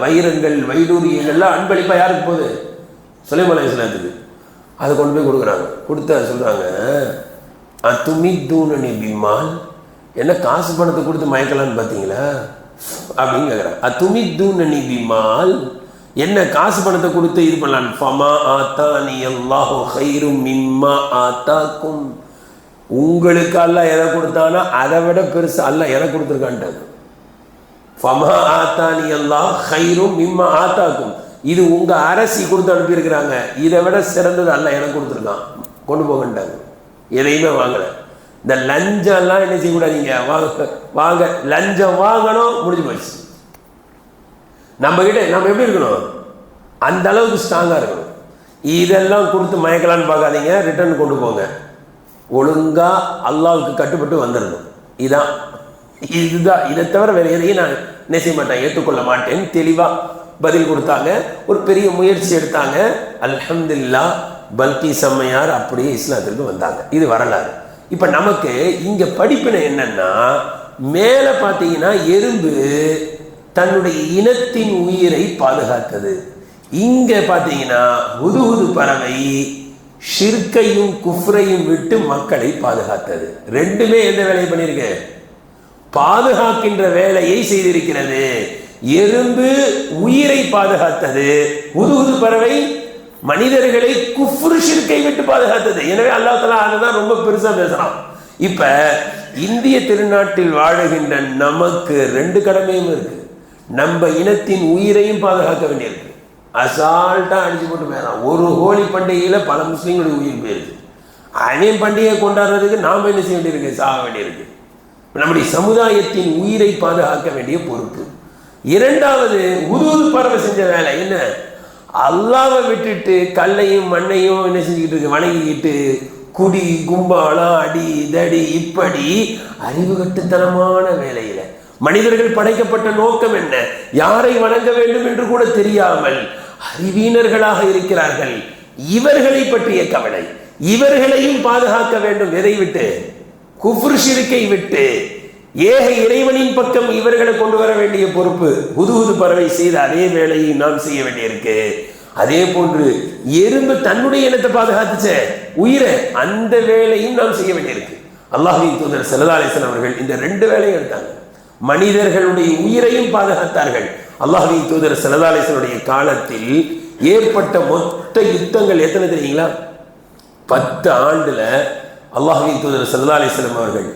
வைரங்கள், வைடூரியங்கள்லாம் அன்பளிப்பாக யாருக்கு போகுது, சுலைமான் அலைஹிஸ்ஸலாத்துக்கு. அதை கொண்டு போய் கொடுக்குறாங்க. கொடுத்தா சொல்கிறாங்க, துமித்தூனி பிமால், என்ன காசு பணத்தை கொடுத்து மயக்கலான்னு பார்த்தீங்களா அப்படின்னு கேட்குறாங்க. துமித்தூனி பிமால், என்ன காசு பணத்தை கொடுத்து இது பண்ணலான்னு. ஃபமா ஆத்தானி அல்லாஹு கைரும் மிம்மா ஆத்தாக்கும், உங்களுக்கு அல்லாஹ் எதை கொடுத்தானா அதை விட பெருசு அல்லாஹ் எதை கொடுத்துருக்கான்ட்டாங்க. ஃபமா ஆத்தானி அல்லாஹ் கைரும் மிம்மா ஆத்தாக்கும், இது உங்கள் அரசி கொடுத்து அனுப்பியிருக்கிறாங்க, இதை விட சிறந்தது அல்லாஹ் எனக்கு கொடுத்துருக்கான், கொண்டு போகண்டாங்க. எதையுமே வாங்கலை. இந்த லஞ்சம்லாம் என்ன செய்யக்கூடாதீங்க, வாங்க லஞ்சம் வாங்கணும், முடிஞ்சு போச்சு. நம்மக்கிட்ட நம்ம எப்படி இருக்கணும், அந்த அளவுக்கு ஸ்ட்ராங்காக இருக்கணும். இதெல்லாம் கொடுத்து மயக்கலான்னு பார்க்காதீங்க, ரிட்டர்ன் கொண்டு போங்க. ஒழுங்காக அல்லாஹ்வுக்கு கட்டுப்பட்டு வந்துடணும். இதுதான், இதை தவிர வேறு எதையும் நான் என்ன செய்ய மாட்டேன், ஏற்றுக்கொள்ள மாட்டேன்னு தெளிவாக பதில் கொடுத்தாங்க. ஒரு பெரிய முயற்சி எடுத்தாங்க. அல்ஹம்துலில்லாஹ், பல்கீஸ் அம்மையார் அப்படியே இஸ்லாத்திற்கு வந்தாங்க. இது வரலாறு. இப்போ நமக்கு இங்கே படிப்பினை என்னன்னா, மேலே பார்த்தீங்கன்னா எறும்பு தன்னுடைய இனத்தின் உயிரை பாதுகாத்தது. இங்கே பார்த்தீங்கன்னா ஹுதுஹுது பறவை ஷிர்கையும் குஃப்ரையும் விட்டு மக்களை பாதுகாத்தது. ரெண்டுமே எந்த வேலையை பண்ணியிருக்கு, பாதுகாக்கின்ற வேலையை செய்திருக்கிறது. எறும்பு உயிரை பாதுகாத்தது, ஹுதுஹுது பறவை மனிதர்களை குஃப்ரு ஷிர்கை விட்டு பாதுகாத்தது. எனவே அல்லாஹ் தஆலா அதுதான் ரொம்ப பெருசா பேசுறான். இப்ப இந்திய திருநாட்டில் வாழுகின்ற நமக்கு ரெண்டு கடமையும் இருக்கு. நம்ம இனத்தின் உயிரையும் பாதுகாக்க வேண்டியிருக்கு. அசால்ட்டா அடிச்சு போட்டு போயிடறான். ஒரு ஹோலி பண்டிகையில பல முஸ்லீம்களுடைய உயிர் போயிருக்கு. அவன் பண்டிகையை கொண்டாடுறதுக்கு நாம என்ன செய்ய வேண்டியிருக்கு, சாக வேண்டியிருக்கு. நம்முடைய சமுதாயத்தின் உயிரை பாதுகாக்க வேண்டிய பொறுப்பு. இரண்டாவது, ஹுதுஹுது பறவை செஞ்ச வேலை என்ன, அல்லாஹ்வை விட்டுட்டு கல்லையும் மண்ணையும் என்ன செஞ்சுக்கிட்டு இருக்கு, வணங்கிக்கிட்டு குடி கும்பாலம் அடி தடி இப்படி அறிவு கட்டுத்தனமான வேலையில மனிதர்கள் படைக்கப்பட்ட நோக்கம் என்ன, யாரை வணங்க வேண்டும் என்று கூட தெரியாமல் அறிவீனர்களாக இருக்கிறார்கள். இவர்களை பற்றிய கவலை, இவர்களையும் பாதுகாக்க வேண்டும். எதை விட்டு, குஃப்ர் ஷிர்கை விட்டு ஏக இறைவனின் பக்கம் இவர்களை கொண்டு வர வேண்டிய பொறுப்பு ஹுதுஹுது பறவை செய்த அதே வேலையை நாம் செய்ய வேண்டியிருக்கு. அதே போன்று எறும்பு தன்னுடைய இனத்தை பாதுகாத்துச்ச உயிரை, அந்த வேலையும் நாம் செய்ய வேண்டியிருக்கு. அல்லாஹ்வின் தூதர் ஸல்லல்லாஹு அலைஹி வஸல்லம் அவர்கள் இந்த ரெண்டு வேலையும் எடுத்தாங்க. மனிதர்களுடைய உயிரையும் பாதுகாத்தார்கள். அல்லாஹ்வின் தூதர் ஸல்லல்லாஹு அலைஹி வஸல்லம் காலத்தில் ஏற்பட்ட மொத்த யுத்தங்கள் எத்தனை தெரியுங்களா? 10 ஆண்டுல அல்லாஹ்வின் தூதர் ஸல்லல்லாஹு அலைஹி வஸல்லம் அவர்கள்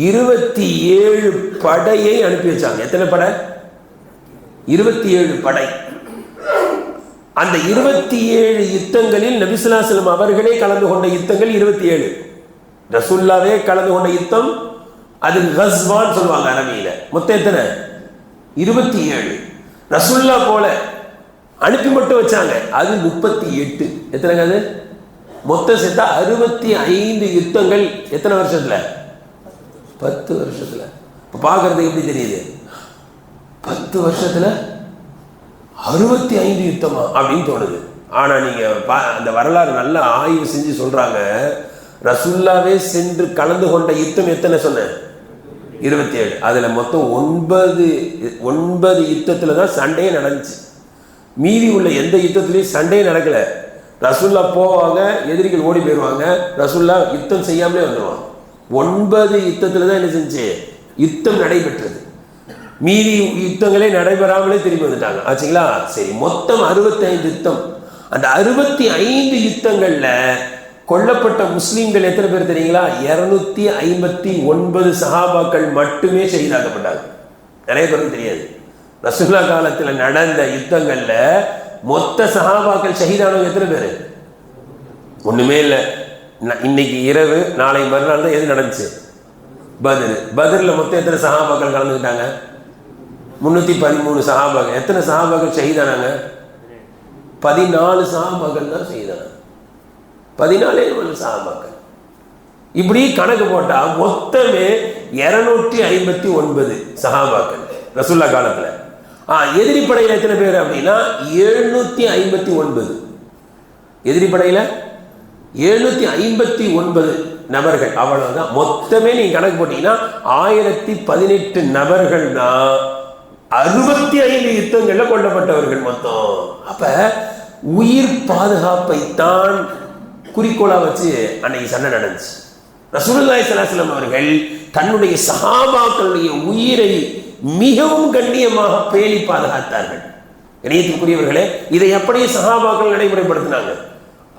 27 படையை அனுப்பி வச்சாங்க. எத்தனை படை? 27 படை. அந்த 27 யுத்தங்களில் நபி ஸல்லல்லாஹு அலைஹி வஸல்லம் அவர்களே கலந்து கொண்ட யுத்தங்கள் 27. ரசூலுல்லாஹ்வே கலந்து கொண்ட யுத்தம் அது கஸ்வான்னு சொல்லுவாங்க அரபியில. மொத்தம் எத்தனை? 27. ரசூலுல்லாஹ் போல அனுப்பி மட்டும் வச்சாங்க, அது 38. எத்தனைங்க அது? மொத்தம் சேர்த்தா 65 யுத்தங்கள். எத்தனை வருஷத்துல? 10 வருஷத்துல. இப்போ பார்க்கறதுக்கு எப்படி தெரியுது? 10 வருஷத்துல 65 யுத்தமா அப்படின்னு தோணுது. ஆனா நீங்க அந்த வரலாறு நல்லா ஆய்வு செஞ்சு சொல்றாங்க, ரசூலுல்லாவே சென்று கலந்து கொண்ட யுத்தம் எத்தனை சொன்னேன்? 27. அதுல மொத்தம் 9 யுத்தத்துல தான் சண்டையே நடந்துச்சு. மீதி உள்ள எந்த யுத்தத்திலையும் சண்டையே நடக்கல. ரசூலுல்லா போவாங்க, எதிரிகள் ஓடி போயிடுவாங்க, ரசூலுல்லா யுத்தம் செய்யாமலே வந்துடுவாங்க. 9 யுத்தத்துல தான் என்ன செஞ்சு யுத்தம் நடைபெற்றது. மீதி யுத்தங்களே நடைபெறாமலே திரும்பி வந்துட்டாங்க. ஆச்சுங்களா? சரி, மொத்தம் 65 யுத்தம். அந்த 65 யுத்தங்கள்ல கொல்லப்பட்ட முஸ்லீம்கள் எத்தனை பேர் தெரியுங்களா? 259 சஹாபாக்கள் மட்டுமே ஷஹீதாக்கப்பட்டாங்க. நிறைய பேருக்கு தெரியாது. ரசூலுல்லாஹ் காலத்தில் நடந்த யுத்தங்கள்ல மொத்த சஹாபாக்கள் ஷஹீதானவங்க எத்தனை பேர்? ஒண்ணுமே இல்லை. இன்னைக்கு இரவு நாளை மறுநாள் தான் எது நடந்துச்சு? பத்ர்ல மொத்தம் எத்தனை சஹாபாக்கள் கலந்துக்கிட்டாங்க? 313 சஹாபாக்கள். எத்தனை சஹாபாக்கள் ஷஹீதானாங்க? 14 சஹாபாக்கள் தான் ஷஹீதானாங்க. 14 சஹாபாக்கள். இப்படி கணக்கு போட்டா மொத்தமே 259 சஹாபாக்கள் ரசூலுல்லாஹ் காலத்துல. எதிரி படையில எத்தனை பேர் அப்படின்னா 759. எதிரி படையில 759 நபர்கள். அவ்வளவுதான். மொத்தமே நீங்க கணக்கு போட்டீங்கன்னா 1018 நபர்கள் தான் 65 யுத்தங்கள்ல கொல்லப்பட்டவர்கள் மொத்தம். அப்ப உயிர் பாதுகாப்பை தான் குறிக்கோளா வச்சு அன்னைக்கு சண்டை நடந்துச்சு. ரசூலுல்லாஹி ஸல்லல்லாஹு அலைஹி வஸல்லம் அவர்கள் தன்னுடைய சஹாபாக்களுடைய உயிரை மிகவும் கண்ணியமாக பேணி பாதுகாத்தார்கள். கண்ணியத்திற்குரியவர்களே, இதை அப்படியே சஹாபாக்கள் நடைமுறைப்படுத்தினாங்க.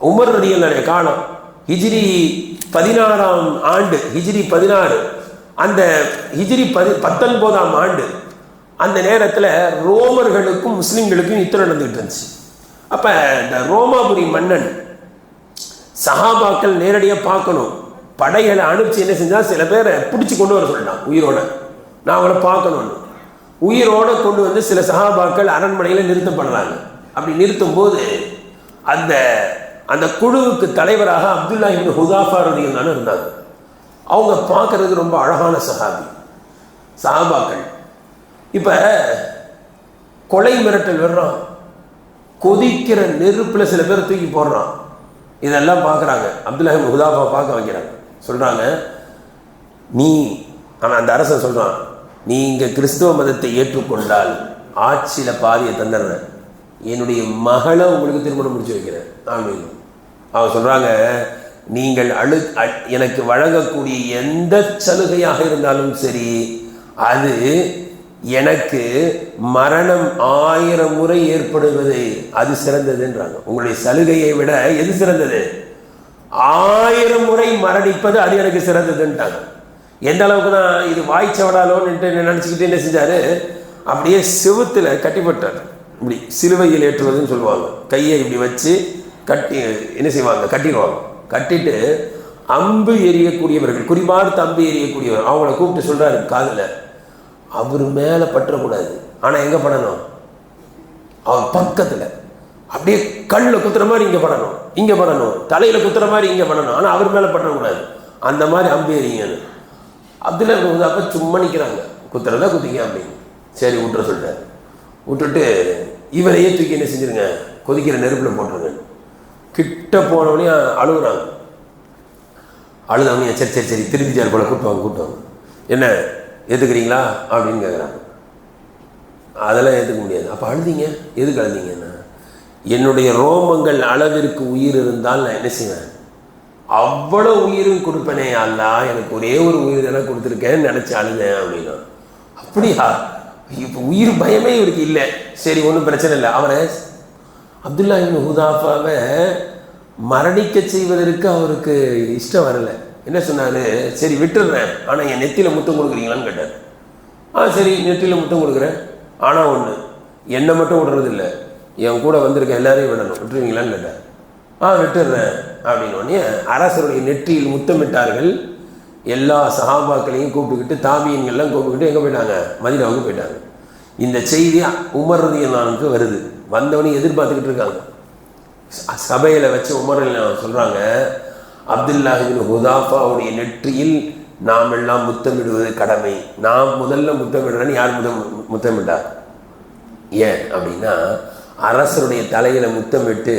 உமர் ரலியல்லாஹு காலம் ஹிஜ்ரி 16ஆம் ஆண்டு, ஹிஜ்ரி 16, அந்த ஹிஜ்ரி 19ஆம் ஆண்டு, அந்த நேரத்தில் ரோமர்களுக்கும் முஸ்லிம்களுக்கும் யுத்தம் நடந்துகிட்டு இருந்துச்சு. அப்ப இந்த ரோமாபுரி மன்னன் சஹாபாக்கள் நேரடியாக பார்க்கணும், படைகளை அனுப்பிச்சு என்ன செஞ்சா, சில பேரை பிடிச்சி கொண்டு வர சொல்லிட்டான் உயிரோட. நான் அவளை பார்க்கணும்னு உயிரோட கொண்டு வந்து சில சஹாபாக்கள் அரண்மனையில் நிறுத்தப்படுறாங்க. அப்படி நிறுத்தும் போது அந்த குழுவுக்கு தலைவராக அப்துல்லா இப்னு ஹுதாஃபா ரலியல்லாஹு அன்ஹு இருந்தாங்க. அவங்க பார்க்கறதுக்கு ரொம்ப அழகான சஹாபாக்கள். இப்ப கொலை மிரட்டல் வர்றான், கொதிக்கிற நெருப்புல சில பேர் தூக்கி போடுறான். இதெல்லாம் பார்க்குறாங்க. அப்துல்லா இப்னு ஹுதாஃபா பார்க்க வைக்கிறாங்க. சொல்றாங்க, அவன் அந்த அரசன் சொல்றான், நீங்க கிறிஸ்துவ மதத்தை ஏற்றுக்கொண்டால் ஆட்சியில பாதியை தந்துடுறேன், என்னுடைய மகளை உங்களுக்கு திருமணம் முடிச்சு வைக்கிறேன் அப்படின்னு. அவன் சொல்றாங்க, நீங்கள் எனக்கு வழங்கக்கூடிய எந்த சலுகையாக இருந்தாலும் சரி, அது எனக்கு மரணம் 1000 முறை ஏற்படுவது அது சிறந்ததுன்றாங்க. உங்களுடைய சலுகையை விட எது சிறந்தது? 1000 முறை மரணிப்பது அது எனக்கு சிறந்ததுன்ட்டாங்க. எந்த அளவுக்கு தான் இது வாய்ச்சவடாலோன்னு நினச்சிக்கிட்டு என்ன செஞ்சாரு, அப்படியே செவுத்துல கட்டிப்பட்டார். இப்படி சிலுவையில் ஏற்றுவதுன்னு சொல்லுவாங்க. கையை இப்படி வச்சு கட்டி என்ன செய்வாங்க, கட்டிடுவாங்க. கட்டிட்டு அம்பு எறியக்கூடியவர்கள், குறிப்பார்த்து அம்பு எறியக்கூடியவர், அவங்கள கூப்பிட்டு சொல்றாரு காதில், அவர் மேலே பற்றக்கூடாது, ஆனால் எங்கே படணும்? அவர் பக்கத்தில். அப்படியே கண்ணில் குத்துற மாதிரி இங்கே படணும், இங்கே படணும், தலையில் குத்துற மாதிரி இங்கே படணும், ஆனால் அவர் மேலே பற்றக்கூடாது. அந்த மாதிரி அம்பு எறிங்கன்னு அப்துல்லா இப்னு அப்போ சும்மா நிற்கிறாங்க. குத்துறதா குத்திங்க அப்படின்னு. சரி விட்டுற சொல்லிட்டாரு. விட்டுட்டு இவரையே தூக்கி என்ன செஞ்சிருங்க, கொதிக்கிற நெருப்பில் போட்டுருங்க. கிட்ட போனவனே அழுகுறாங்க. அழுதவனே சரி சரி சரி திரும்பிச்சார் போல, கூட்டுவாங்க. என்ன ஏற்றுக்கிறீங்களா அப்படின்னு கேட்குறாங்க. அதெல்லாம் ஏற்றுக்க முடியாது. அப்போ அழுதிங்க, எதுக்கு அழுதிங்கன்னா, என்னுடைய ரோமங்கள் அளவிற்கு உயிர் இருந்தால் நான் என்ன செய்வேன், அவ்வளோ உயிரும் கொடுப்பனே அல்லா, எனக்கு ஒரே ஒரு உயிர் தானே கொடுத்துருக்கேன்னு நினச்சி அழுதேன் அப்படின்னா. அப்படியா? இப்போ உயிர் பயமே இவருக்கு இல்லை. சரி ஒன்றும் பிரச்சனை இல்லை. அவரை அப்துல்லா இப்னு ஹுதாஃபாவை மரணிக்க செய்வதற்கு அவருக்கு இஷ்டம் வரலை. என்ன சொன்னார், சரி விட்டுடுறேன், ஆனால் என் நெத்தியில் முத்தம் கொடுக்குறீங்களான்னு கேட்டார். சரி நெத்தியில் முத்தம் கொடுக்குறேன், ஆனால் ஒன்று, என்னை மட்டும் விடுறதில்லை, என் கூட வந்திருக்க எல்லாரையும் விடணும், விட்டுருவீங்களான்னு கேட்டார். விட்டுடுறேன் அப்படின்னோடனே அரசருடைய நெற்றியில் முத்தமிட்டார்கள். எல்லா சஹாபாக்களையும் கூப்பிட்டுக்கிட்டு, தாபியன்கள்லாம் கூப்பிட்டுக்கிட்டு எங்கே போயிட்டாங்க, மதீனாவுக்கு போயிட்டாங்க. இந்த செய்தி உமர் ரலியல்லாஹு அன்ஹுக்கு வருது. வந்தவனையும் எதிர்பார்த்துக்கிட்டு இருக்காங்க. சபையில் வச்சு உமர் ரலியல்லாஹு அன்ஹு சொல்கிறாங்க, அப்துல்லா இப்னு ஹுதாஃபாவுடைய நெற்றியில் நாம் எல்லாம் முத்தமிடுவது கடமை. நாம் முதல்ல முத்தமிடுறேன்னு யார் முத்தமிட்டார்? ஏன் அப்படின்னா, அரசருடைய தலையில முத்தமிட்டு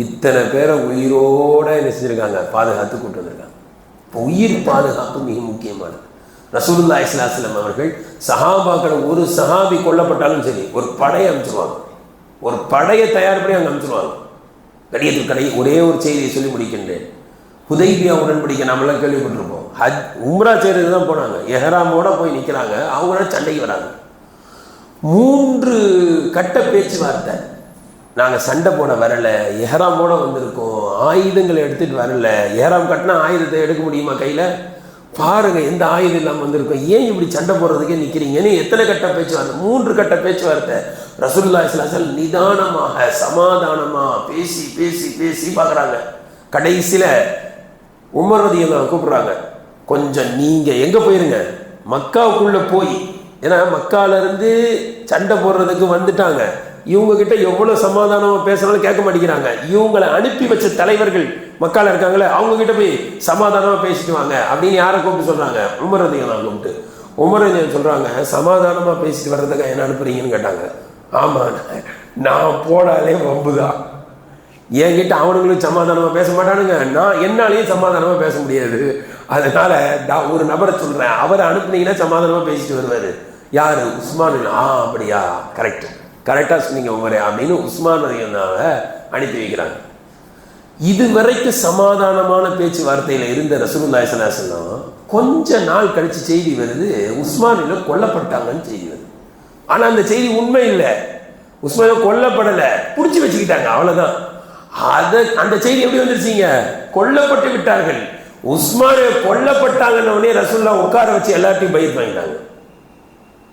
இத்தனை பேரை உயிரோட என்ன செஞ்சிருக்காங்க, பாதுகாத்து கூட்டு வந்திருக்காங்க. இப்போ உயிர் பாதுகாப்பு மிக முக்கியமானது. ரசூலுல்லாஹி ஸல்லல்லாஹு அலைஹி வஸல்லம் அவர்கள் சஹாபாக்கள் ஒரு சஹாபி கொல்லப்பட்டாலும் சரி ஒரு படையை அனுப்பிச்சிருவாங்க, ஒரு படையை தயார் பண்ணி அங்கே அனுப்பிச்சிருவாங்க. கடியத்துக்கு கடை ஒரே ஒரு செய்தியை சொல்லி முடிக்கின்றேன். ஹுதைபியா உடன்படிக்கை நம்மளாம் கேள்விப்பட்டிருப்போம். உம்ரா செய்கிறது தான் போனாங்க, எஹ்ராமோட போய் நிற்கிறாங்க, அவங்களோட சண்டைக்கு வராங்க. 3 கட்ட பேச்சுவார்த்தை. நாங்கள் சண்டை போட வரலை, எஹ்ராமோட வந்திருக்கோம், ஆயுதங்களை எடுத்துகிட்டு வரல. எஹ்ராம் கட்டினா ஆயுதத்தை எடுக்க முடியுமா கையில்? பாருங்கள் எந்த ஆயுதம் இல்லாமல் வந்திருக்கோம், ஏன் இப்படி சண்டை போடுறதுக்கே நிற்கிறீங்கன்னு எத்தனை கட்ட பேச்சுவார்த்தை? 3 கட்ட பேச்சுவார்த்தை. ரசூலுல்லாஹி ஸல்லல்லாஹு அலைஹி வஸல்லம் நிதானமாக சமாதானமாக பேசி பேசி பேசி பார்க்குறாங்க. கடைசியில் உமர் ரலியல்லாஹு கூப்பிட்றாங்க, கொஞ்சம் நீங்கள் எங்கே போயிருங்க, மக்காவுக்குள்ளே போய், ஏன்னா மக்காவிலேருந்து சண்டை போடுறதுக்கு வந்துட்டாங்க. இவங்ககிட்ட எவ்வளோ சமாதானமாக பேசுனாலும் கேட்க மாட்டேங்கிறாங்க. இவங்களை அனுப்பி வச்ச தலைவர்கள் மக்கால இருக்காங்களே, அவங்ககிட்ட போய் சமாதானமாக பேசிட்டு வாங்க அப்படின்னு யாரை கூப்பிட்டு சொல்கிறாங்க? உமர் ரலியல்லாஹு கூப்பிட்டு. உமர் ரலியல்லாஹு சொல்கிறாங்க, சமாதானமாக பேசிட்டு வர்றதுக்காக என்ன அனுப்புறீங்கன்னு கேட்டாங்க. ஆமாம், நான் போனாலே வம்பு தான், என்கிட்ட அவனுங்களும் சமாதானமாக பேச மாட்டானுங்க, நான் என்னாலையும் சமாதானமாக பேச முடியாது. அதனால ஒரு நபரை சொல்கிறேன், அவரை அனுப்புனீங்கன்னா சமாதானமாக பேசிட்டு வருவார். யார்? உஸ்மான். அப்படியா, கரெக்டாக சொன்னீங்க உமரே அப்படின்னு உஸ்மான் ரலியல்லாஹு அனுப்பி வைக்கிறாங்க. இதுவரைக்கும் சமாதானமான பேச்சுவார்த்தையில் இருந்த ரசூலுல்லாஹி ஸல்லல்லாஹு அலைஹி வஸல்லம் கொஞ்ச நாள் கழிச்சு செய்தி வருது, உஸ்மானில கொல்லப்பட்டாங்கன்னு செய்தி வருது. ஆனால் அந்த செய்தி உண்மை இல்லை, உஸ்மானில கொல்லப்படலை, பிடிச்சி வச்சுக்கிட்டாங்க, அவ்வளோதான். அந்த செய்தி எப்படி வந்துருச்சிங்க? கொல்லப்பட்டு விட்டார்கள். உஸ்மானே கொல்லப்பட்டாங்கன்னு உடனே ரசூலுல்லாஹ் உட்கார வச்சு எல்லாத்தையும் பயிர் பண்ணிட்டாங்க.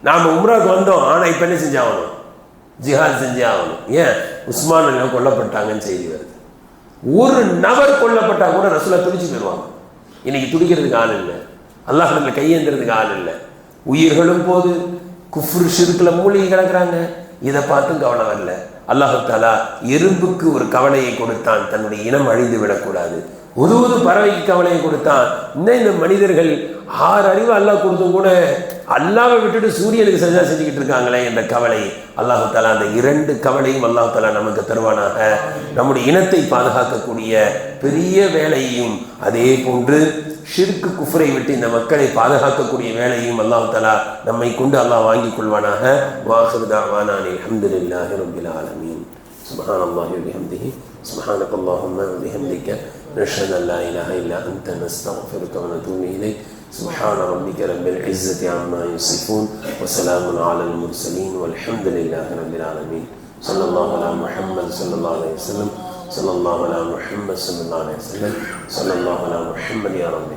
நாம் உம்ராவுக்கு வந்தோம், ஆனால் இப்போ என்ன செஞ்சாகணும்? ஜிஹாத் செஞ்சே ஆகணும். ஏன்? உஸ்மான் எல்லாம் கொல்லப்பட்டாங்கன்னு செய்தி வருது. ஒரு நபர் கொல்லப்பட்டா கூட ரசூலுல்லாஹ் துடிச்சு போயிடுவாங்க. இன்னைக்கு துடிக்கிறதுக்கு ஆள் இல்லை, அல்லாஹ்விடத்துல கையேந்திரதுக்கு ஆள் இல்லை. உயிர்களும் போது குஃப்ர் ஷிர்க்ல மூழ்கி கிடக்குறாங்க. இதை பார்த்தும் கவலை வரல. அல்லாஹ் தஆலா எறும்புக்கு ஒரு கவலையை கொடுத்தான், தன்னுடைய இனம் அழிந்து விடக்கூடாது. ஒரு பறவைக்கு கவலையை கொடுத்தான். இன்னும் இந்த மனிதர்கள் 6 அறிவு அல்லாஹ் கொடுத்தும் கூட அல்லாவை விட்டுட்டு சூரியனுக்கு சஜதா செஞ்சுக்கிட்டு இருக்காங்களே என்ற கவலை. அல்லாஹ் தஆலா அந்த 2 கவலையும் அல்லாஹ் தஆலா நமக்கு தருவானாக. நம்முடைய இனத்தை பாதுகாக்கக்கூடிய பெரிய வேலையையும், அதே போன்று ஷிர்க் குஃப்ரை விட்டு இந்த மக்களை பாதுகாக்கக்கூடிய வேலையும் அல்லாஹ் தஆலா நம்மை கொண்டு அல்லாஹ் வாங்கி கொள்வானாக. வாஹிரு தஅவானா அல்ஹம்துலில்லாஹி ரப்பில் ஆலமீன். சுப்ஹானல்லாஹி வ பிஹம்திஹி சுப்ஹானக்கல்லாஹும்ம வ பிஹம்திக நஷ்ஹது அன் லா இலாஹா இல்லா அன்த நஸ்தக்ஃபிருக வ நதூபு இலைக். سبحان ربك رب العزة عما يصفون وسلام على المرسلين والحمد لله رب العالمين. صلى الله على محمد صلى الله عليه وسلم. صلى الله على محمد صلى الله عليه وسلم. صلى الله على محمد يا رب.